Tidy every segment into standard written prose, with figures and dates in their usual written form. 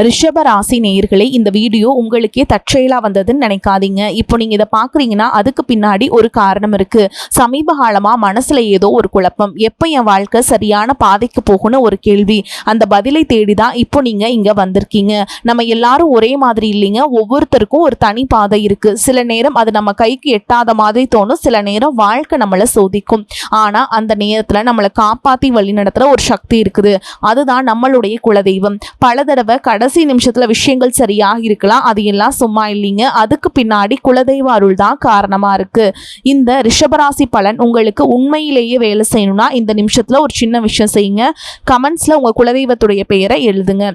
ரிஷப ராசி நேயர்களே, இந்த வீடியோ உங்களுக்கே தற்செயலா வந்ததுன்னு நினைக்காதீங்க. இப்போ நீங்க இதை பாக்குறீங்கன்னா அதுக்கு பின்னாடி ஒரு காரணம் இருக்கு. சமீப காலமா மனசுல ஏதோ ஒரு குழப்பம், எப்ப என் வாழ்க்கை சரியான பாதைக்கு போகும்னு ஒரு கேள்வி. அந்த பதிலை தேடிதான் இப்போ நீங்க இங்க வந்திருக்கீங்க. நம்ம எல்லாரும் ஒரே மாதிரி இல்லைங்க. ஒவ்வொருத்தருக்கும் ஒரு தனி பாதை இருக்கு. சில நேரம் அது நம்ம கைக்கு எட்டாத மாதிரி தோணும், சில நேரம் வாழ்க்கை நம்மளை சோதிக்கும். ஆனா அந்த நேரத்துல நம்மளை காப்பாத்தி வழி நடத்துற ஒரு சக்தி இருக்குது. அதுதான் நம்மளுடைய குலதெய்வம். பல தடவை கடைசி நிமிஷத்துல விஷயங்கள் சரியாக இருக்கலாம், அது எல்லாம் சும்மா இல்லைங்க. அதுக்கு பின்னாடி குலதெய்வ அருள் தான் காரணமா இருக்கு. இந்த ரிஷபராசி பலன் உங்களுக்கு உண்மையிலேயே வேலை செய்யணும்னா இந்த நிமிஷத்துல ஒரு சின்ன விஷயம் செய்யுங்க. கமெண்ட்ஸ்ல உங்க குலதெய்வத்துடைய பெயரை எழுதுங்க.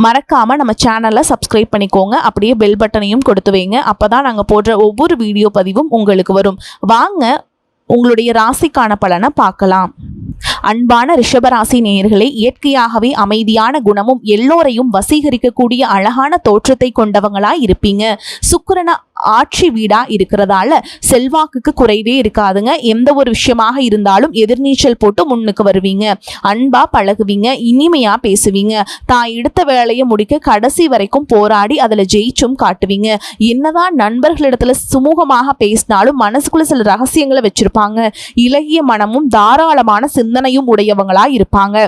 மறக்காம நம்ம சேனலை சப்ஸ்கிரைப் பண்ணிக்கோங்க. அப்படியே பெல் பட்டனையும் கொடுத்து வைங்க. அப்பதான் நாங்க போடுற ஒவ்வொரு வீடியோ பதிவும் உங்களுக்கு வரும். வாங்க உங்களுடைய ராசிக்கான பலனை பார்க்கலாம். அன்பான ரிஷபராசி நேயர்களே, இயற்கையாகவே அமைதியான குணமும் எல்லோரையும் வசீகரிக்கக்கூடிய அழகான தோற்றத்தை கொண்டவங்களா இருப்பீங்க. சுக்கிரன ஆட்சி வீடா இருக்கிறதால செல்வாக்குக்கு குறைவே இருக்காதுங்க. எந்த ஒரு விஷயமாக இருந்தாலும் எதிர்நீச்சல் போட்டு முன்னுக்கு வருவீங்க. அன்பா பழகுவீங்க, இனிமையா பேசுவீங்க. தான் எடுத்த வேலையை முடிக்க கடைசி வரைக்கும் போராடி அதுல ஜெயிச்சும் காட்டுவீங்க. என்னதான் நண்பர்களிடத்துல சுமூகமாக பேசினாலும் மனசுக்குள்ள சில ரகசியங்களை வச்சிருப்பாங்க. இலகிய மனமும் தாராளமான சிந்தனையும் உடையவங்களா இருப்பாங்க.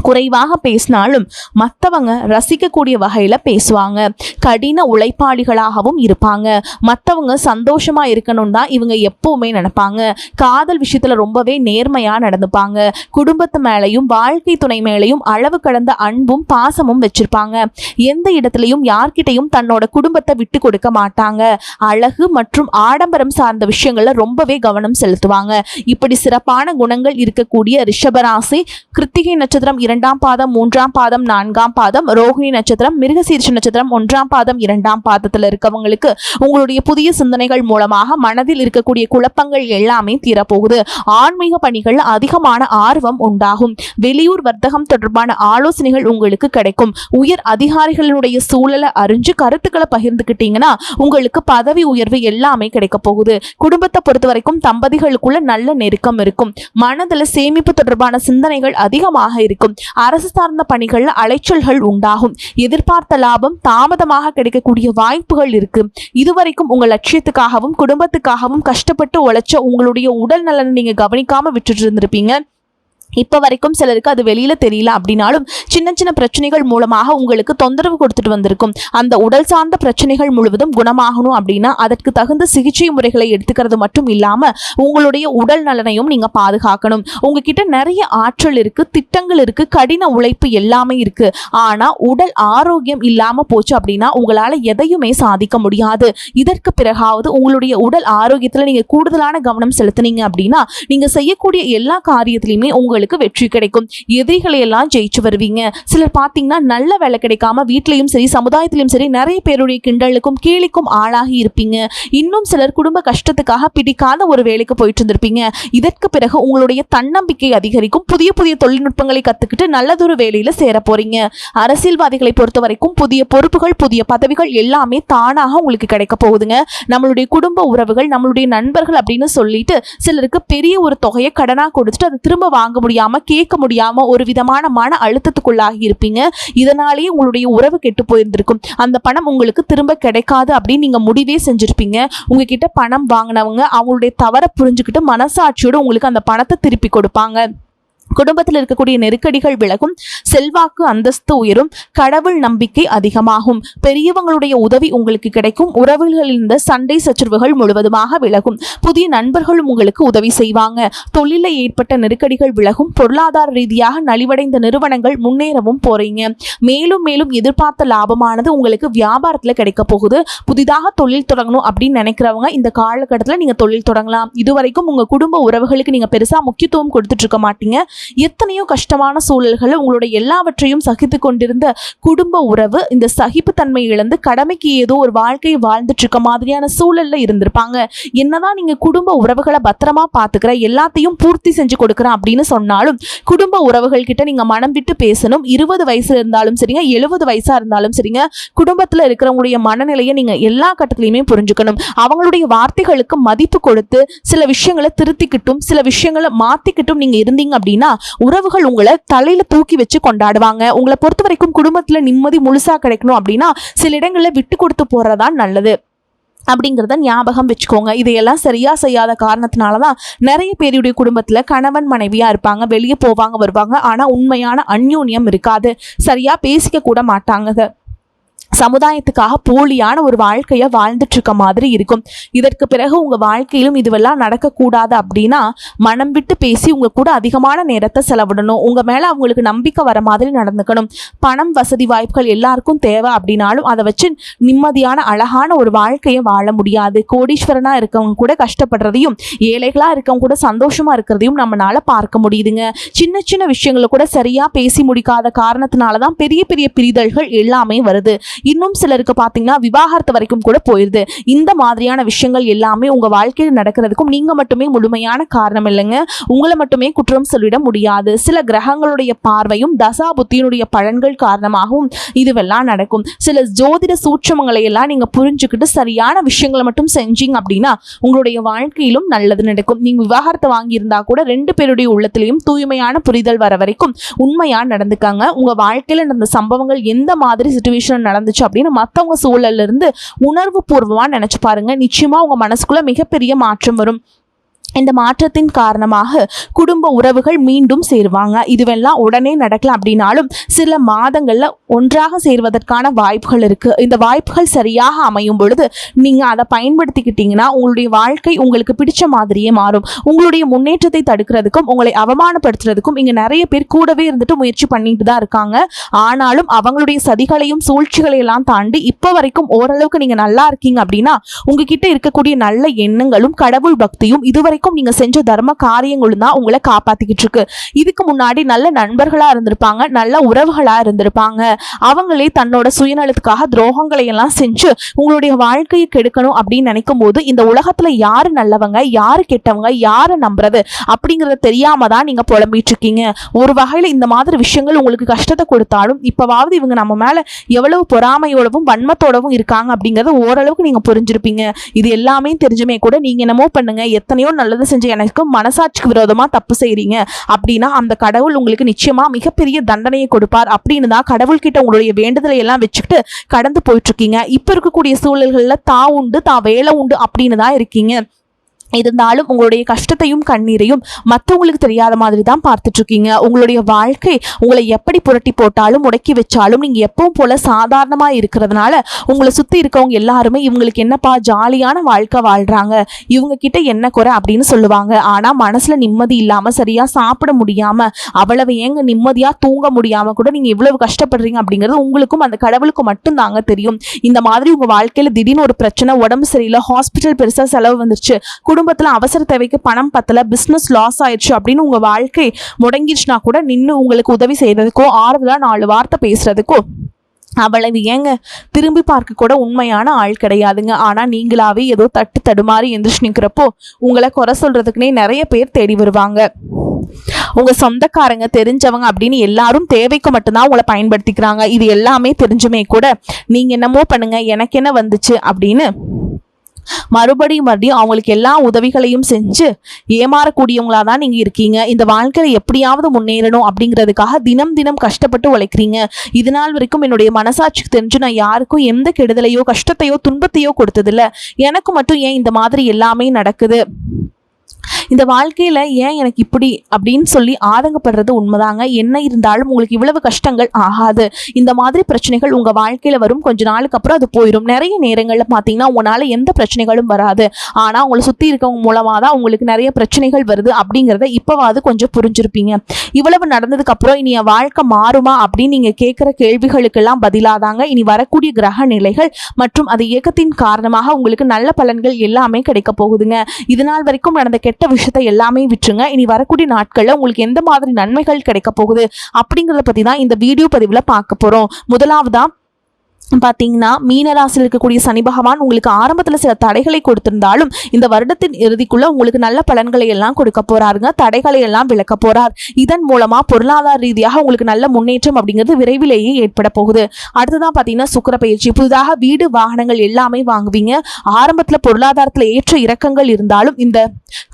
குறைவாக பேசினாலும் மற்றவங்க ரசிக்கக்கூடிய வகையில பேசுவாங்க. கடின உழைப்பாளிகளாகவும் இருப்பாங்க. மற்றவங்க சந்தோஷமா இருக்கணும் தான் இவங்க எப்பவுமே நினைப்பாங்க. காதல் விஷயத்துல ரொம்பவே நேர்மையா நடந்துப்பாங்க. குடும்பத்து மேலையும் வாழ்க்கை துணை மேலையும் அளவு கடந்த அன்பும் பாசமும் வச்சிருப்பாங்க. எந்த இடத்துலையும் யார்கிட்டையும் தன்னோட குடும்பத்தை விட்டு கொடுக்க மாட்டாங்க. அழகு மற்றும் ஆடம்பரம் சார்ந்த விஷயங்கள்ல ரொம்பவே கவனம் செலுத்துவாங்க. இப்படி சிறப்பான குணங்கள் இருக்கக்கூடிய ரிஷபராசி கிருத்திகை நட்சத்திரம் 2ஆம் பாதம் 3ஆம் பாதம் 4ஆம் பாதம், ரோகிணி நட்சத்திரம் மிருகசீரிஷ நட்சத்திரம் 1ஆம் பாதம் 2ஆம் பாதத்துல இருக்கவங்களுக்கு உங்களுடைய புதிய சிந்தனைகள் மூலமாக மனதில் இருக்கக்கூடிய குழப்பங்கள் எல்லாமே தீரப்போகுது. ஆன்மீக பணிகள் அதிகமான ஆர்வம் உண்டாகும். வெளியூர் வர்த்தகம் தொடர்பான ஆலோசனைகள் உங்களுக்கு கிடைக்கும். உயர் அதிகாரிகளுடைய சூழலை அறிஞ்சு கருத்துக்களை பகிர்ந்துக்கிட்டீங்கன்னா உங்களுக்கு பதவி உயர்வு எல்லாமே கிடைக்க போகுது. குடும்பத்தை பொறுத்த வரைக்கும் தம்பதிகளுக்குள்ள நல்ல நெருக்கம் இருக்கும். மனதில் சேமிப்பு தொடர்பான சிந்தனைகள் அதிகமாக இருக்கும். அரசு சார்ந்த பணிகள்ல அலைச்சல்கள் உண்டாகும். எதிர்பார்த்த லாபம் தாமதமாக கிடைக்கக்கூடிய வாய்ப்புகள் இருக்கு. இதுவரைக்கும் உங்க லட்சியத்துக்காகவும் குடும்பத்துக்காகவும் கஷ்டப்பட்டு உழைச்ச உங்களுடைய உடல் நலனை நீங்க கவனிக்காம விட்டுட்டு இருந்திருப்பீங்க. இப்போ வரைக்கும் சிலருக்கு அது வெளியில தெரியல அப்படின்னாலும் சின்ன சின்ன பிரச்சனைகள் மூலமாக உங்களுக்கு தொந்தரவு கொடுத்துட்டு வந்திருக்கும். அந்த உடல் சார்ந்த பிரச்சனைகள் முழுவதும் குணமாகணும் அப்படின்னா அதற்கு தகுந்த சிகிச்சை முறைகளை எடுத்துக்கிறது மட்டும் இல்லாம உங்களுடைய உடல் நலனையும் நீங்க பாதுகாக்கணும். உங்ககிட்ட நிறைய ஆற்றல் இருக்கு, திட்டங்கள் இருக்கு, கடின உழைப்பு எல்லாமே இருக்கு. ஆனா உடல் ஆரோக்கியம் இல்லாம போச்சு அப்படின்னா உங்களால எதையுமே சாதிக்க முடியாது. இதற்கு பிறகாவது உங்களுடைய உடல் ஆரோக்கியத்துல நீங்க கூடுதலான கவனம் செலுத்தினீங்க அப்படின்னா நீங்க செய்யக்கூடிய எல்லா காரியத்திலையுமே உங்களுக்கு வெற்றி கிடைக்கும். எதிரிகளை எல்லாம் ஜெயிச்சு வருவீங்க. சிலர் பாத்தீங்கன்னா நல்ல வேலை கிடைக்காம வீட்லயும் சரி சமுதாயத்திலும் சரி நிறைய பேருடைய கிண்டலுக்கும் கேலிக்கும் ஆளாகி இருப்பீங்க. இன்னும் சிலர் குடும்ப கஷ்டத்துக்காக பிடிக்காத ஒரு வேலைக்கு போயிட்டு இருந்திருப்பீங்க. இதற்கு பிறகு உங்களுடைய தன்னம்பிக்கை அதிகரிக்கும். புதிய புதிய தொழில்நுட்பங்களை கத்துக்கிட்டு நல்லதொரு வேலையில சேர போறீங்க. அரசியல்வாதிகளை பொறுத்த வரைக்கும் புதிய பொறுப்புகள் புதிய பதவிகள் எல்லாமே தானாக உங்களுக்கு கிடைக்க போகுதுங்க. நம்மளுடைய குடும்ப உறவுகள் நம்மளுடைய நண்பர்கள் அப்படின்னு சொல்லிட்டு சிலருக்கு பெரிய ஒரு தொகையை கடனா கொடுத்துட்டு அதை திரும்ப வாங்க முடியாம கேட்க முடியாம ஒரு விதமான மன அழுத்தத்துக்குள்ளாகி இருப்பீங்க. இதனாலேயே உங்களுடைய உறவு கெட்டு போயிருந்திருக்கும். அந்த பணம் உங்களுக்கு திரும்ப கிடைக்காது அப்படின்னு நீங்க முடிவே செஞ்சிருப்பீங்க. உங்ககிட்ட பணம் வாங்கினவங்க அவங்களுடைய தவறை புரிஞ்சுக்கிட்டு மனசாட்சியோடு உங்களுக்கு அந்த பணத்தை திருப்பி கொடுப்பாங்க. குடும்பத்தில் இருக்கக்கூடிய நெருக்கடிகள் விலகும். செல்வாக்கு அந்தஸ்து உயரும். கடவுள் நம்பிக்கை அதிகமாகும். பெரியவங்களுடைய உதவி உங்களுக்கு கிடைக்கும். உறவுகளில் இருந்த சண்டை சச்சரவுகள் முழுவதுமாக விலகும். புதிய நண்பர்களும் உங்களுக்கு உதவி செய்வாங்க. தொழிலில் ஏற்பட்ட நெருக்கடிகள் விலகும். பொருளாதார ரீதியாக நலிவடைந்த நிறுவனங்கள் முன்னேறவும் போறீங்க. மேலும் மேலும் எதிர்பார்த்த லாபமானது உங்களுக்கு வியாபாரத்தில் கிடைக்க போகுது. புதிதாக தொழில் தொடங்கணும் அப்படின்னு நினைக்கிறவங்க இந்த காலகட்டத்தில் நீங்க தொழில் தொடங்கலாம். இதுவரைக்கும் உங்க குடும்ப உறவுகளுக்கு நீங்க பெருசா முக்கியத்துவம் கொடுத்துட்டு இருக்க மாட்டீங்க. எத்தனையோ கஷ்டமான சூழல்களை உங்களுடைய எல்லாவற்றையும் சகித்து கொண்டிருந்த குடும்ப உறவு இந்த சகிப்புத்தன்மை இழந்து கடமைக்கு ஏதோ ஒரு வாழ்க்கையை வாழ்ந்துட்டு இருக்க மாதிரியான சூழல்ல இருந்திருப்பாங்க. என்னதான் நீங்க குடும்ப உறவுகளை பத்திரமா பாத்துக்கிற எல்லாத்தையும் பூர்த்தி செஞ்சு கொடுக்குறேன் அப்படின்னு சொன்னாலும் குடும்ப உறவுகள் கிட்ட நீங்க மனம் விட்டு பேசணும். 20 வயசுல இருந்தாலும் சரிங்க 70 வயசா இருந்தாலும் சரிங்க குடும்பத்துல இருக்கிறவங்களுடைய மனநிலையை நீங்க எல்லா கட்டத்திலையுமே புரிஞ்சுக்கணும். அவங்களுடைய வார்த்தைகளுக்கு மதிப்பு கொடுத்து சில விஷயங்களை திருத்திக்கிட்டும் சில விஷயங்களை மாத்திக்கிட்டும் நீங்க இருந்தீங்க அப்படின்னா உறவுகள் உங்களை தலையில தூக்கி வச்சு கொண்டாடுவாங்க. உங்களை பொறுத்த வரைக்கும் குடும்பத்துல நிம்மதி முழுசா கிடைக்கணும் அப்படின்னா சில இடங்கள்ல விட்டு கொடுத்து போறதான் நல்லது அப்படிங்கிறத ஞாபகம் வச்சுக்கோங்க. இதையெல்லாம் சரியா செய்யாத காரணத்தினாலதான் நிறைய பேருடைய குடும்பத்துல கணவன் மனைவியா இருப்பாங்க, வெளியே போவாங்க வருவாங்க, ஆனா உண்மையான அந்யோன்யம் இருக்காது, சரியா பேசிக்க கூட மாட்டாங்க, சமுதாயத்துக்காக போலியான ஒரு வாழ்க்கைய வாழ்ந்துட்டு இருக்க மாதிரி இருக்கும். இதற்கு பிறகு உங்க வாழ்க்கையிலும் இதுவெல்லாம் நடக்கக்கூடாது அப்படின்னா மனம் விட்டு பேசி உங்க கூட அதிகமான நேரத்தை செலவிடணும். உங்க மேல அவங்களுக்கு நம்பிக்கை வர மாதிரி நடந்துக்கணும். பணம் வசதி வாய்ப்புகள் எல்லாருக்கும் தேவை அப்படின்னாலும் அதை வச்சு நிம்மதியான அழகான ஒரு வாழ்க்கையை வாழ முடியாது. கோடீஸ்வரனா இருக்கவங்க கூட கஷ்டப்படுறதையும் ஏழைகளா இருக்கவங்க கூட சந்தோஷமா இருக்கிறதையும் நம்மளால பார்க்க முடியுதுங்க. சின்ன சின்ன விஷயங்களை கூட சரியா பேசி முடிக்காத காரணத்தினாலதான் பெரிய பெரிய பிரிதல்கள் எல்லாமே வருது. இன்னும் சிலருக்கு பார்த்தீங்கன்னா விவாகரத்து வரைக்கும் கூட போயிருது. இந்த மாதிரியான விஷயங்கள் எல்லாமே உங்க வாழ்க்கையில் நடக்கிறதுக்கும் நீங்க மட்டுமே முழுமையான காரணம் இல்லைங்க. உங்களை மட்டுமே குற்றம் சொல்லிட முடியாது. சில கிரகங்களுடைய பார்வையும் தசா புத்தியினுடைய பலன்கள் காரணமாகவும் இதுவெல்லாம் நடக்கும். சில ஜோதிட சூட்சமங்களை எல்லாம் நீங்க புரிஞ்சுக்கிட்டு சரியான விஷயங்களை மட்டும் செஞ்சீங்க அப்படின்னா உங்களுடைய வாழ்க்கையிலும் நல்லது நடக்கும். நீங்க விவாகரத்தை வாங்கியிருந்தா கூட 2 பேருடைய உள்ளத்திலையும் தூய்மையான புரிதல் வர வரைக்கும் உண்மையா நடந்துக்காங்க. உங்க வாழ்க்கையில நடந்த சம்பவங்கள் எந்த மாதிரி சிச்சுவேஷன் நடந்துச்சு அப்படின்னு மத்தவங்க சூழல்ல இருந்து உணர்வு பூர்வமா நினைச்சு பாருங்க. நிச்சயமா உங்க மனசுக்குள்ள மிகப்பெரிய மாற்றம் வரும். இந்த மாற்றத்தின் காரணமாக குடும்ப உறவுகள் மீண்டும் சேருவாங்க. இதுவெல்லாம் உடனே நடக்கல அப்படின்னாலும் சில மாதங்கள்ல ஒன்றாக சேர்வதற்கான வாய்ப்புகள் இருக்கு. இந்த வாய்ப்புகள் சரியாக அமையும் பொழுது நீங்க அதை பயன்படுத்திக்கிட்டீங்கன்னா உங்களுடைய வாழ்க்கை உங்களுக்கு பிடிச்ச மாதிரியே மாறும். உங்களுடைய முன்னேற்றத்தை தடுக்கிறதுக்கும் உங்களை அவமானப்படுத்துறதுக்கும் இங்க நிறைய பேர் கூடவே இருந்துட்டு முயற்சி பண்ணிட்டு தான் இருக்காங்க. ஆனாலும் அவங்களுடைய சதிகளையும் சூழ்ச்சிகளையெல்லாம் தாண்டி இப்போ வரைக்கும் ஓரளவுக்கு நீங்க நல்லா இருக்கீங்க அப்படின்னா உங்ககிட்ட இருக்கக்கூடிய நல்ல எண்ணங்களும் கடவுள் பக்தியும் இதுவரை நீங்க செஞ்ச தர்ம காரியங்களும் தான் உங்களை காப்பாத்திக்கிட்டு இருக்கு. இதுக்கு முன்னாடி நல்ல நண்பர்களா இருந்திருப்பாங்க, நல்ல உறவுகளா இருந்திருப்பாங்க. அவங்களே தன்னோட சுயநலத்துக்காக துரோகங்களை எல்லாம் செஞ்சு உங்களுடைய வாழ்க்கையை கெடுக்கணும் அப்படின்னு நினைக்கும் போது இந்த உலகத்துல யாரு நல்லவங்க யாரு கெட்டவங்க யாரை நம்புறது அப்படிங்கறத தெரியாம தான் நீங்க புலம்பிட்டு இருக்கீங்க. ஒரு வகையில இந்த மாதிரி விஷயங்கள் உங்களுக்கு கஷ்டத்தை கொடுத்தாலும் இப்பவாவது இவங்க நம்ம மேல எவ்வளவு பொறாமையோடவும் வன்மத்தோடவும் இருக்காங்க அப்படிங்கறத ஓரளவுக்கு நீங்க புரிஞ்சிருப்பீங்க. இது எல்லாமே தெரிஞ்சுமே கூட நீங்க என்னமோ பண்ணுங்க, எத்தனையோ நல்லது செஞ்சு எனக்கு மனசாட்சிக்கு விரோதமா தப்பு செய்றீங்க அப்படின்னா அந்த கடவுள் உங்களுக்கு நிச்சயமா மிகப்பெரிய தண்டனையை கொடுப்பார் அப்படின்னு தான் கடவுள் கிட்ட உங்களுடைய வேண்டுதலை எல்லாம் வச்சுக்கிட்டு கடந்து போயிட்டு இருக்கீங்க. இப்ப இருக்கக்கூடிய சூழல்கள்ல தான் உண்டு தான் வேலை உண்டு அப்படின்னு தான் இருக்கீங்க. இருந்தாலும் உங்களுடைய கஷ்டத்தையும் கண்ணீரையும் மற்றவங்களுக்கு தெரியாத மாதிரி தான் பார்த்துட்டு இருக்கீங்க. உங்களுடைய வாழ்க்கை உங்களை எப்படி புரட்டி போட்டாலும் முடக்கி வச்சாலும் நீங்க எப்பவும் போல சாதாரணமா இருக்கிறதுனால உங்களை சுத்தி இருக்கவங்க எல்லாருமே இவங்களுக்கு என்னப்பா ஜாலியான வாழ்க்கை வாழ்றாங்க, இவங்க கிட்ட என்ன குறை அப்படின்னு சொல்லுவாங்க. ஆனா மனசுல நிம்மதி இல்லாம சரியா சாப்பிட முடியாம அவ்வளவு ஏங்க நிம்மதியா தூங்க முடியாம கூட நீங்க இவ்வளவு கஷ்டப்படுறீங்க அப்படிங்கிறது உங்களுக்கும் அந்த கடவுளுக்கு மட்டும் தாங்க தெரியும். இந்த மாதிரி உங்க வாழ்க்கையில திடீர்னு ஒரு பிரச்சனை, உடம்பு சரியில்லை, ஹாஸ்பிட்டல் பெருசா செலவு வந்துருச்சு, குடும்பத்துல அவசர தேவைக்கு பணம் பத்தல, பிசினஸ் லாஸ் ஆயிடுச்சு அப்படின்னு உங்க வாழ்க்கை முடங்கிடுச்சுனா கூட நின்று உங்களுக்கு உதவி செய்யறதுக்கோ ஆறுதலா 4 வார்த்தை பேசுறதுக்கோ அவ்வளவு ஏங்க திரும்பி பார்க்க கூட உண்மையான ஆள் கிடையாதுங்க. ஆனா நீங்களாவே ஏதோ தட்டு தடுமாறி எந்திரிச்சு நிற்கிறப்போ உங்களை குறை சொல்றதுக்குன்னே நிறைய பேர் தேடி வருவாங்க. உங்க சொந்தக்காரங்க தெரிஞ்சவங்க அப்படின்னு எல்லாரும் தேவைக்கு மட்டும்தான் உங்களை பயன்படுத்திக்கிறாங்க. இது எல்லாமே தெரிஞ்சுமே கூட நீங்க என்னமோ பண்ணுங்க எனக்கு என்ன வந்துச்சு அப்படின்னு மறுபடியும் அவங்களுக்கு எல்லா உதவிகளையும் செஞ்சு ஏமாறக்கூடியவங்களா தான் நீங்க இருக்கீங்க. இந்த வாழ்க்கையில எப்படியாவது முன்னேறணும் அப்படிங்கிறதுக்காக தினம் தினம் கஷ்டப்பட்டு உழைக்கிறீங்க. இது நாள் வரைக்கும் என்னுடைய மனசாட்சிக்கு தெரிஞ்சு நான் யாருக்கும் எந்த கெடுதலையோ கஷ்டத்தையோ துன்பத்தையோ கொடுத்ததில்ல, எனக்கு மட்டும் ஏன் இந்த மாதிரி எல்லாமே நடக்குது, இந்த வாழ்க்கையில ஏன் எனக்கு இப்படி அப்படின்னு சொல்லி ஆதங்கப்படுறது உண்மைதாங்க. என்ன இருந்தாலும் உங்களுக்கு இவ்வளவு கஷ்டங்கள் ஆகாது. இந்த மாதிரி பிரச்சனைகள் உங்க வாழ்க்கையில வரும், கொஞ்ச நாளுக்கு அப்புறம் அது போயிடும். நிறைய நேரங்கள்ல பாத்தீங்கன்னா உங்களால எந்த பிரச்சனைகளும் வராது, ஆனா உங்களை சுத்தி இருக்கவங்க மூலமா தான் உங்களுக்கு நிறைய பிரச்சனைகள் வருது அப்படிங்கறத இப்பவாது கொஞ்சம் புரிஞ்சிருப்பீங்க. இவ்வளவு நடந்ததுக்கு அப்புறம் இனி என் வாழ்க்கை மாறுமா அப்படின்னு நீங்க கேட்கிற கேள்விகளுக்கெல்லாம் பதிலாதாங்க இனி வரக்கூடிய கிரக நிலைகள் மற்றும் அது இயக்கத்தின் காரணமாக உங்களுக்கு நல்ல பலன்கள் எல்லாமே கிடைக்க போகுதுங்க. இதனால் வரைக்கும் நடந்த கெட்ட விஷயத்தை எல்லாமே விட்டுருங்க. இனி வரக்கூடிய நாட்கள்ல உங்களுக்கு எந்த மாதிரி நன்மைகள் கிடைக்க போகுது அப்படிங்கறத பத்தி தான் இந்த வீடியோ பதிவுல பார்க்க போறோம். முதலாவதா பார்த்தீங்கன்னா மீனராசியில் இருக்கக்கூடிய சனி பகவான் உங்களுக்கு ஆரம்பத்தில் சில தடைகளை கொடுத்திருந்தாலும் இந்த வருடத்தின் இறுதிக்குள்ள உங்களுக்கு நல்ல பலன்களை எல்லாம் கொடுக்க போறாருங்க. தடைகளை எல்லாம் விளக்க போறார். இதன் மூலமா பொருளாதார ரீதியாக உங்களுக்கு நல்ல முன்னேற்றம் அப்படிங்கிறது விரைவிலேயே ஏற்பட போகுது. அடுத்ததான் பார்த்தீங்கன்னா சுக்கிர பயிற்சி. புதிதாக வீடு வாகனங்கள் எல்லாமே வாங்குவீங்க. ஆரம்பத்தில் பொருளாதாரத்தில் ஏற்ற இறக்கங்கள் இருந்தாலும் இந்த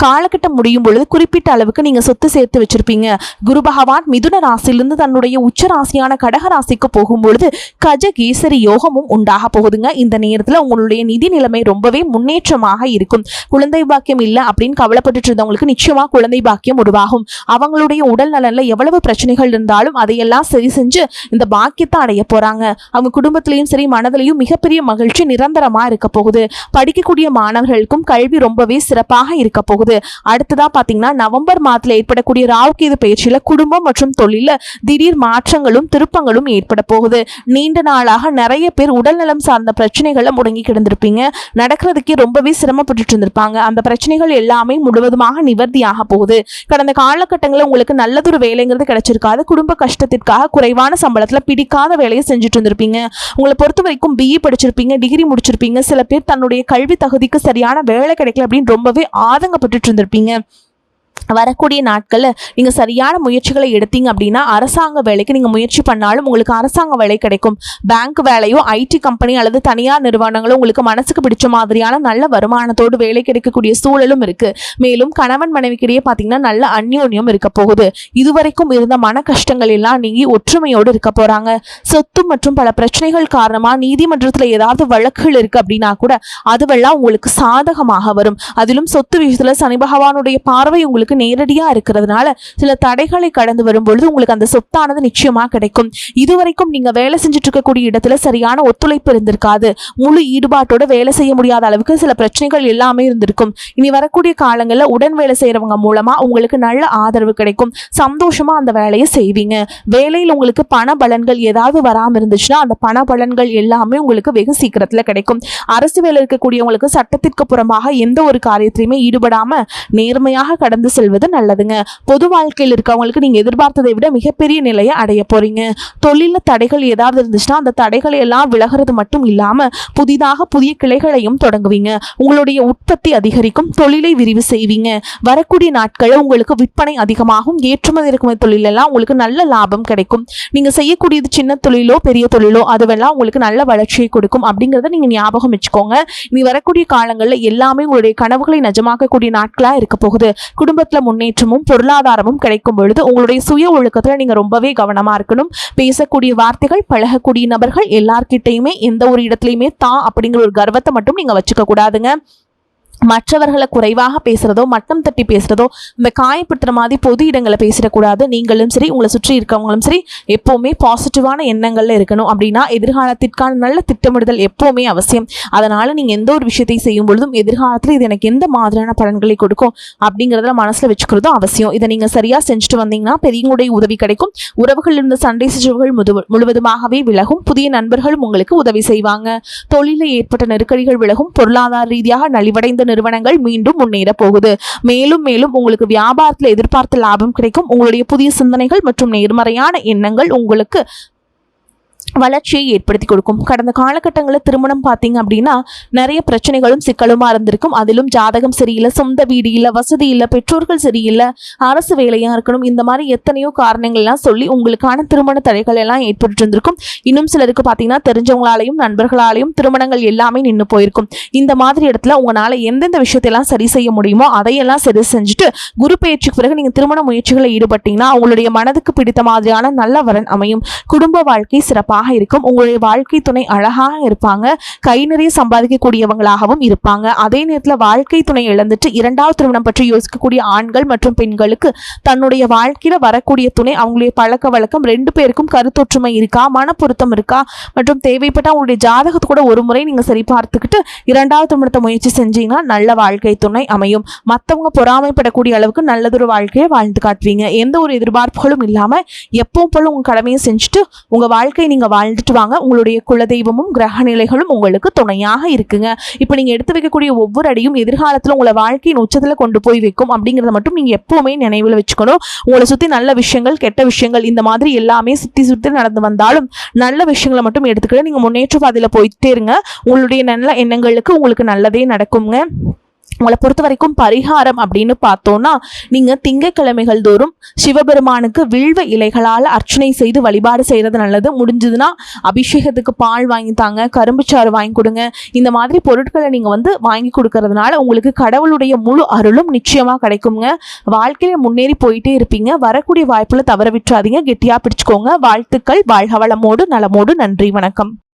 காலகட்டம் முடியும் பொழுது குறிப்பிட்ட அளவுக்கு நீங்க சொத்து சேர்த்து வச்சிருப்பீங்க. குரு பகவான் மிதுன ராசியிலிருந்து தன்னுடைய உச்ச ராசியான கடக ராசிக்கு போகும் பொழுது கஜகேசரி யோகமும் உண்டாக போகுதுங்க. இந்த நேரத்தில் உங்களுடைய நிதி நிலைமை ரொம்பவே முன்னேற்றமாக இருக்கும். குழந்தை பாக்கியம் இல்லை அப்படின்னு கவலைப்பட்டு இருந்தவங்களுக்கு நிச்சயமா குழந்தை பாக்கியம் உருவாகும். அவங்களுடைய உடல் நலன்ல எவ்வளவு பிரச்சனைகள் இருந்தாலும் அதையெல்லாம் சரி செஞ்சு இந்த பாக்கியத்தை அடைய போறாங்க. அவங்க குடும்பத்திலையும் சரி மனதிலையும் மிகப்பெரிய மகிழ்ச்சி நிரந்தரமா இருக்க போகுது. படிக்கக்கூடிய மாணவர்களுக்கும் கல்வி ரொம்பவே சிறப்பாக இருக்க போகுது. அடுத்ததா பாத்தீங்கன்னா நவம்பர் மாதத்துல ஏற்படக்கூடிய ராகுகேது பயிற்சியில குடும்பம் மற்றும் தொழில திடீர் மாற்றங்களும் திருப்பங்களும் ஏற்பட போகுது. நீண்ட நாளாக நிறைய பேர் உடல்நலம் சார்ந்த பிரச்சனைகளை முடங்கி கிடந்திருப்பீங்க. நடக்கிறதுக்கே ரொம்பவே சிரமப்பட்டு இருந்திருப்பாங்க. அந்த பிரச்சனைகள் எல்லாமே முழுவதுமாக நிவர்த்தியாக போகுது. கடந்த காலகட்டங்களில் உங்களுக்கு நல்லதொரு வேலைங்கிறது கிடைச்சிருக்காது. குடும்ப கஷ்டத்திற்காக குறைவான சம்பளத்துல பிடிக்காத வேலையை செஞ்சுட்டு இருந்திருப்பீங்க. உங்களை பொறுத்த வரைக்கும் பிஇ படிச்சிருப்பீங்க, டிகிரி முடிச்சிருப்பீங்க. சில பேர் தன்னுடைய கல்வி தகுதிக்கு சரியான வேலை கிடைக்கல அப்படின்னு ரொம்பவே ஆதங்கப்பட்டு இருந்திருப்பீங்க. வரக்கூடிய நாட்களில் நீங்கள் சரியான முயற்சிகளை எடுத்தீங்க அப்படின்னா அரசாங்க வேலைக்கு நீங்கள் முயற்சி பண்ணாலும் உங்களுக்கு அரசாங்க வேலை கிடைக்கும். பேங்க் வேலையோ ஐடி கம்பெனி அல்லது தனியார் நிறுவனங்களோ உங்களுக்கு மனசுக்கு பிடிச்ச மாதிரியான நல்ல வருமானத்தோடு வேலை கிடைக்கக்கூடிய சூழலும் இருக்கு. மேலும் கணவன் மனைவிக்கிடையே பார்த்தீங்கன்னா நல்ல அந்யோன்யம் இருக்க போகுது. இதுவரைக்கும் இருந்த மன கஷ்டங்கள் எல்லாம் நீங்கி ஒற்றுமையோடு இருக்க போறாங்க. சொத்து மற்றும் பல பிரச்சனைகள் காரணமா நீதிமன்றத்தில் ஏதாவது வழக்குகள் இருக்கு அப்படின்னா கூட அதுவெல்லாம் உங்களுக்கு சாதகமாக வரும். அதிலும் சொத்து விஷயத்துல சனி பகவானுடைய பார்வை உங்களுக்கு நேரடியா இருக்கிறதுனால சில தடைகளை கடந்து வரும்பொழுது உங்களுக்கு அந்த சொத்தானது நிச்சயமா கிடைக்கும். இதுவரைக்கும் நீங்க வேலை செஞ்சுட்டு இருக்கக்கூடிய இடத்துல சரியான ஒத்துழைப்பு இருந்திருக்காது. முழு ஈடுபாட்டோட வேலை செய்ய முடியாத அளவுக்கு சில பிரச்சனைகள் எல்லாமே இருந்திருக்கும். இனி வரக்கூடிய காலங்களில் உடன் வேலை செய்யறவங்க மூலமா உங்களுக்கு நல்ல ஆதரவு கிடைக்கும். சந்தோஷமா அந்த வேலையை செய்வீங்க. வேலையில் உங்களுக்கு பண பலன்கள் ஏதாவது வராம இருந்துச்சுன்னா அந்த பண பலன்கள் எல்லாமே உங்களுக்கு வெகு சீக்கிரத்துல கிடைக்கும். அரசு வேலை இருக்கக்கூடியவங்களுக்கு சட்டத்திற்கு புறமாக எந்த ஒரு காரியத்திலையுமே ஈடுபடாம நேர்மையாக கடந்து செல்வது நல்லதுங்க. பொது வாழ்க்கையில் இருக்கவங்களுக்கு நீங்க எதிர்பார்த்ததை விட மிகப்பெரிய நிலையை அடைய போறீங்க. தொழில தடைகள் ஏதாவது இருந்துச்சுன்னா அந்த தடைகளை எல்லாம் விலகிறது மட்டும் இல்லாம புதிதாக புதிய கிளைகளையும் தொடங்குவீங்க. உங்களுடைய உற்பத்தி அதிகரிக்கும். தொழிலை விரிவு செய்வீங்க. வரக்கூடிய நாட்களில் உங்களுக்கு விற்பனை அதிகமாகும். ஏற்றுமதி இறக்குமதி தொழிலெல்லாம் உங்களுக்கு நல்ல லாபம் கிடைக்கும். நீங்க செய்யக்கூடியது சின்ன தொழிலோ பெரிய தொழிலோ அதுவெல்லாம் உங்களுக்கு நல்ல வளர்ச்சியை கொடுக்கும் அப்படிங்கிறத நீங்க ஞாபகம் வச்சுக்கோங்க. இனி வரக்கூடிய காலங்களில் எல்லாமே உங்களுடைய கனவுகளை நிஜமாக்கக்கூடிய நாட்களா இருக்க போகுது. குடும்பத்துல முன்னேற்றமும் பொருளாதாரமும் கிடைக்கும் பொழுது உங்களுடைய சுய ஒழுக்கத்துல நீங்க ரொம்பவே கவனமா இருக்கணும். பேசக்கூடிய வார்த்தைகள், பழகக்கூடிய நபர்கள் எல்லார்கிட்டையுமே எந்த ஒரு இடத்துலையுமே தான் அப்படிங்கிற ஒரு கர்வத்தை மட்டும் நீங்க வச்சுக்க கூடாதுங்க. மற்றவர்களை குறைவாக பேசுறதோ மட்டம் தட்டி பேசுறதோ இந்த காயப்படுத்துற மாதிரி பொது இடங்களை பேசிடக்கூடாது. நீங்களும் சரி உங்களை சுற்றி இருக்கவங்களும் சரி எப்பவுமே பாசிட்டிவான எண்ணங்கள்ல இருக்கணும். அப்படின்னா எதிர்காலத்திற்கான நல்ல திட்டமிடுதல் எப்பவுமே அவசியம். அதனால நீங்க எந்த ஒரு விஷயத்தை செய்யும் பொழுதும் எதிர்காலத்தில் இது எனக்கு எந்த மாதிரியான பலன்களை கொடுக்கும் அப்படிங்கிறத மனசுல வச்சுக்கிறதும் அவசியம். இதை நீங்க சரியா செஞ்சுட்டு வந்தீங்கன்னா பெரியவங்களுடைய உதவி கிடைக்கும். உறவுகள் இருந்த சண்டை சிச்சுகள் முழுவதுமாகவே விலகும். புதிய நண்பர்களும் உங்களுக்கு உதவி செய்வாங்க. தொழிலில் ஏற்பட்ட நெருக்கடிகள் விலகும். பொருளாதார ரீதியாக நலிவடைந்த நிறுவனங்கள் மீண்டும் முன்னேற போகுது. மேலும் மேலும் உங்களுக்கு வியாபாரத்தில் எதிர்பார்த்த லாபம் கிடைக்கும். உங்களுடைய புதிய சிந்தனைகள் மற்றும் நேர்மறையான எண்ணங்கள் உங்களுக்கு வளர்ச்சியை ஏற்படுத்தி கொடுக்கும். கடந்த காலகட்டங்களில் திருமணம் பார்த்தீங்க அப்படின்னா நிறைய பிரச்சனைகளும் சிக்கலுமா இருந்திருக்கும். அதிலும் ஜாதகம் சரியில்லை, சொந்த வீடு இல்லை, வசதி இல்லை, பெற்றோர்கள் சரியில்லை, அரசு வேலையா இருக்கணும், இந்த மாதிரி எத்தனையோ காரணங்கள்லாம் சொல்லி உங்களுக்கான திருமண தடைகள் எல்லாம் ஏற்பட்டு இருந்திருக்கும். இன்னும் சிலருக்கு பார்த்தீங்கன்னா தெரிஞ்சவங்களாலையும் நண்பர்களாலையும் திருமணங்கள் எல்லாமே நின்று போயிருக்கும். இந்த மாதிரி இடத்துல உங்களால் எந்தெந்த விஷயத்தையெல்லாம் சரி செய்ய முடியுமோ அதையெல்லாம் சரி செஞ்சுட்டு குரு பயிற்சிக்கு பிறகு நீங்கள் திருமண முயற்சிகளை ஈடுபட்டீங்கன்னா உங்களுடைய மனதுக்கு பிடித்த மாதிரியான நல்ல வரன் அமையும். குடும்ப வாழ்க்கை சிறப்பாக இருக்கும். உங்களுடைய வாழ்க்கை துணை அழகாக இருப்பாங்க. கை நிறைய சம்பாதிக்கக்கூடியவங்களாகவும் இருப்பாங்க. அதே நேரத்தில் வாழ்க்கை துணை இழந்துட்டு இரண்டாவது திருமணம் பற்றி யோசிக்கக்கூடிய ஆண்கள் மற்றும் பெண்களுக்கு தன்னுடைய வாழ்க்கையில வரக்கூடிய துணை அவங்களுடைய பழக்க வழக்கம் ரெண்டு பேருக்கும் கருத்தொற்றுமை இருக்கா, மன பொருத்தம் இருக்கா மற்றும் தேவைப்பட்ட அவங்களுடைய ஜாதகத்தை கூட ஒரு முறை நீங்க சரி பார்த்துக்கிட்டு இரண்டாவது திருமணத்தை முயற்சி செஞ்சீங்கன்னா நல்ல வாழ்க்கை துணை அமையும். மற்றவங்க பொறாமைப்படக்கூடிய அளவுக்கு நல்லதொரு வாழ்க்கையை வாழ்ந்து காட்டுவீங்க. எந்த ஒரு எதிர்பார்ப்புகளும் இல்லாம எப்பவும் போல உங்க கடமையை செஞ்சுட்டு உங்க வாழ்க்கையை நீங்க வாழ்ந்துட்டு வாங்க. உங்களுடைய குலதெய்வமும் கிரக நிலைகளும் உங்களுக்கு துணையாக இருக்குங்க. இப்போ நீங்கள் எடுத்து வைக்கக்கூடிய ஒவ்வொரு அடியும் எதிர்காலத்தில் உங்களை வாழ்க்கையின் உச்சத்தில் கொண்டு போய் வைக்கும் அப்படிங்கிறத மட்டும் நீங்கள் எப்பவுமே நினைவில் வச்சுக்கணும். உங்களை சுற்றி நல்ல விஷயங்கள் கெட்ட விஷயங்கள் இந்த மாதிரி எல்லாமே சுற்றி சுற்றி நடந்து வந்தாலும் நல்ல விஷயங்களை மட்டும் எடுத்துக்கிட்டு நீங்கள் முன்னேற்ற பாதையில் போயிட்டே இருங்க. உங்களுடைய நல்ல எண்ணங்களுக்கு உங்களுக்கு நல்லதே நடக்குங்க. உங்களை பொறுத்த வரைக்கும் பரிகாரம் அப்படின்னு பார்த்தோன்னா, நீங்கள் திங்கட்கிழமைகள் தோறும் சிவபெருமானுக்கு வில்வ இலைகளால் அர்ச்சனை செய்து வழிபாடு செய்கிறது நல்லது. முடிஞ்சதுன்னா அபிஷேகத்துக்கு பால் வாங்கி தாங்க, கரும்புச்சாறு வாங்கி கொடுங்க. இந்த மாதிரி பொருட்களை நீங்கள் வாங்கி கொடுக்கறதுனால உங்களுக்கு கடவுளுடைய முழு அருளும் நிச்சயமாக கிடைக்குங்க. வாழ்க்கையில் முன்னேறி போயிட்டே இருப்பீங்க. வரக்கூடிய வாய்ப்புல தவற விட்டுறாதீங்க. கெட்டியாக பிடிச்சுக்கோங்க. வாழ்த்துக்கள். வாழ்க வளமோடு நலமோடு. நன்றி. வணக்கம்.